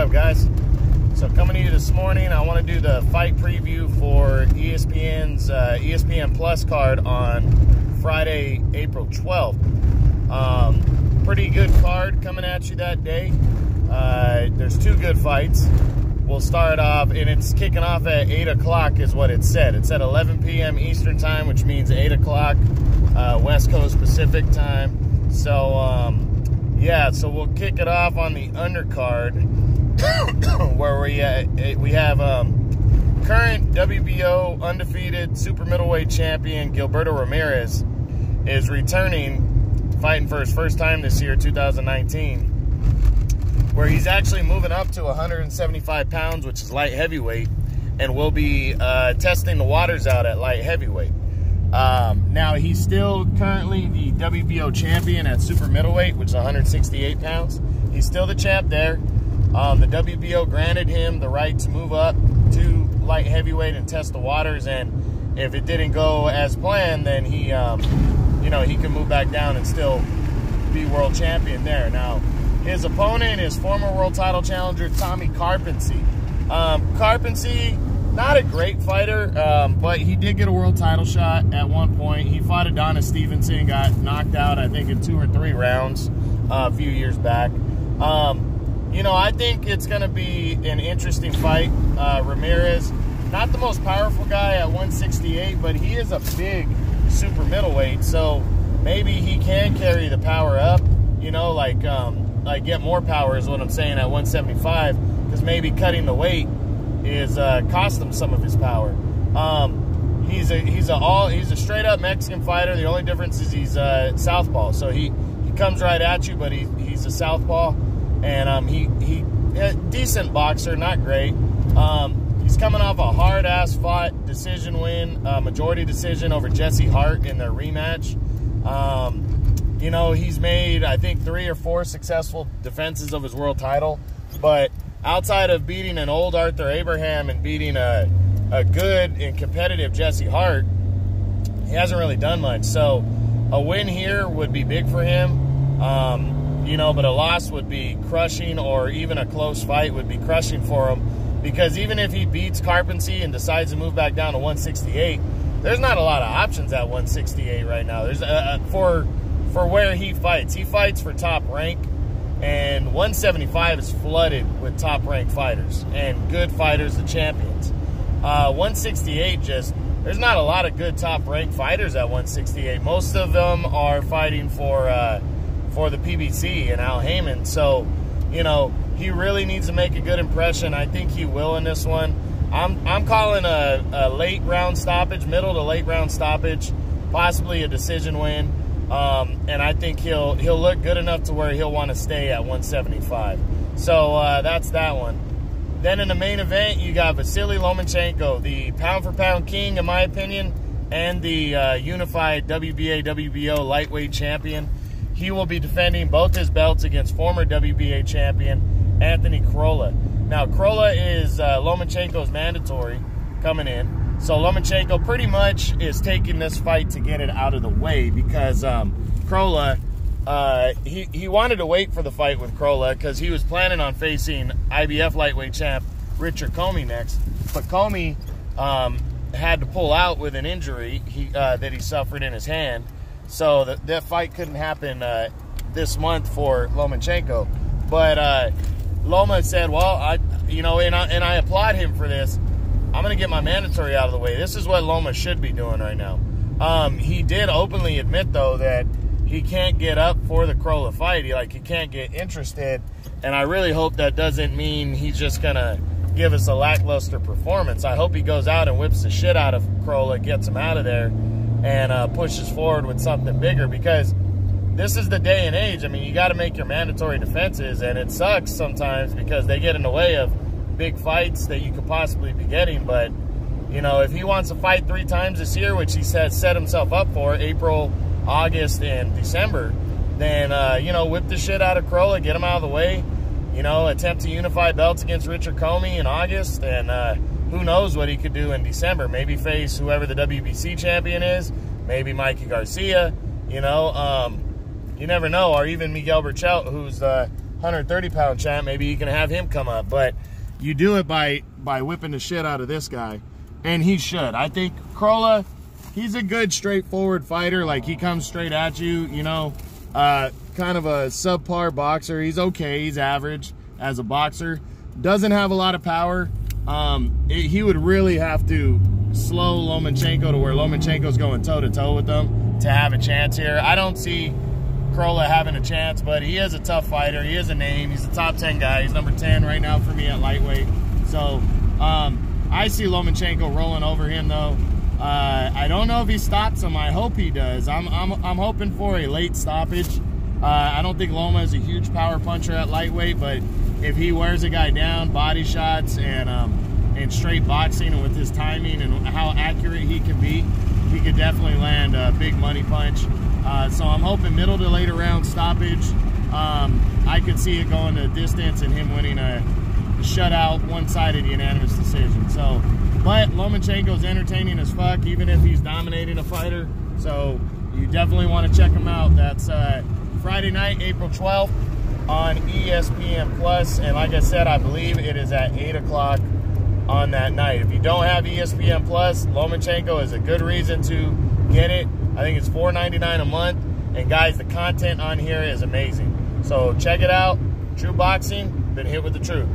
up, guys? So coming to you this morning, I want to do the fight preview for ESPN's ESPN Plus card on Friday, April 12th. Pretty good card coming at you that day. There's two good fights. We'll start off, and it's kicking off at 8 o'clock is what it said. It said 11 p.m. Eastern time, which means 8 o'clock West Coast Pacific time. So, yeah, so we'll kick it off on the undercard where we have current WBO undefeated super middleweight champion Gilberto Ramirez is returning, fighting for his first time this year, 2019, where he's actually moving up to 175 pounds, which is light heavyweight, and will be testing the waters out at light heavyweight. Now, he's still currently the WBO champion at super middleweight, which is 168 pounds. He's still the champ there. The WBO granted him the right to move up to light heavyweight and test the waters, and if it didn't go as planned, then he, you know, he can move back down and still be world champion there. Now, his opponent is former world title challenger Tommy Karpin. Karpin, not a great fighter, but he did get a world title shot at one point. He fought Adonis Stevenson, got knocked out, I think, in 2 or 3 rounds a few years back. You know, I think it's going to be an interesting fight. Ramirez, not the most powerful guy at 168, but he is a big super middleweight, so maybe he can carry the power up, you know, like get more power is what I'm saying at 175, because maybe cutting the weight is cost him some of his power. He's a straight up Mexican fighter. The only difference is he's southpaw, so he comes right at you, but he's a southpaw, and he a decent boxer, not great. He's coming off a hard ass fought decision win, majority decision over Hart in their rematch. You know, he's made, I think, 3 or 4 successful defenses of his world title, but outside of beating an old Arthur Abraham and beating a good and competitive Hart, he hasn't really done much. So a win here would be big for him, you know, but a loss would be crushing, or even a close fight would be crushing for him, because even if he beats Karpin and decides to move back down to 168, there's not a lot of options at 168 right now. There's for where he fights for top rank, and 175 is flooded with top ranked fighters and good fighters, the champions. 168, there's not a lot of good top ranked fighters at 168. Most of them are fighting for the PBC and Al Heyman. So, you know, he really needs to make a good impression. I think he will in this one. I'm calling a late round stoppage, middle to late round stoppage, possibly a decision win. And I think he'll look good enough to where he'll want to stay at 175. So that's that one. Then in the main event, you got Vasyl Lomachenko, the pound-for-pound king, in my opinion, and the unified WBA, WBO lightweight champion. He will be defending both his belts against former WBA champion Anthony Corolla. Now, Corolla is Lomachenko's mandatory coming in. So Lomachenko pretty much is taking this fight to get it out of the way, because Corolla, he wanted to wait for the fight with Corolla because he was planning on facing IBF lightweight champ Richard Comey next. But Comey had to pull out with an injury that he suffered in his hand. So that fight couldn't happen this month for Lomachenko. But Loma said, well, I applaud him for this. I'm going to get my mandatory out of the way. This is what Loma should be doing right now. He did openly admit, though, that he can't get up for the Corolla fight. He can't get interested. And I really hope that doesn't mean he's just going to give us a lackluster performance. I hope he goes out and whips the shit out of Corolla, gets him out of there, and pushes forward with something bigger, because this is the day and age. I mean, you got to make your mandatory defenses, and it sucks sometimes because they get in the way of big fights that you could possibly be getting. But, you know, if he wants to fight 3 times this year, which he said set himself up for, April, August, and December, then, you know, whip the shit out of Corolla, get him out of the way, you know, attempt to unify belts against Richard Comey in August, and who knows what he could do in December. Maybe face whoever the WBC champion is, maybe Mikey Garcia, you know, you never know, or even Miguel Berchelt, who's 130-pound champ, maybe you can have him come up. But you do it by whipping the shit out of this guy, and he should. I think Corolla, he's a good straightforward fighter. Like, he comes straight at you, you know, kind of a subpar boxer. He's okay, he's average as a boxer. Doesn't have a lot of power. He would really have to slow Lomachenko to where Lomachenko's going toe-to-toe with them to have a chance here. I don't see Corolla having a chance, but he is a tough fighter. He is a name. He's a top 10 guy. He's number 10 right now for me at lightweight. So I see Lomachenko rolling over him, though. I don't know if he stops him. I hope he does. I'm hoping for a late stoppage. I don't think Loma is a huge power puncher at lightweight, but if he wears a guy down, body shots, and straight boxing, and with his timing and how accurate he can be, he could definitely land a big money punch. So I'm hoping middle to later round stoppage. I could see it going the distance and him winning a shutout, one-sided unanimous decision. So, but Lomachenko's entertaining as fuck, even if he's dominating a fighter. So you definitely want to check him out. That's Friday night, April 12th on ESPN Plus. And like I said, I believe it is at 8 o'clock on that night. If you don't have ESPN Plus, Lomachenko is a good reason to get it. I think it's $4.99 a month. And guys, the content on here is amazing. So check it out. True Boxing, been hit with the truth.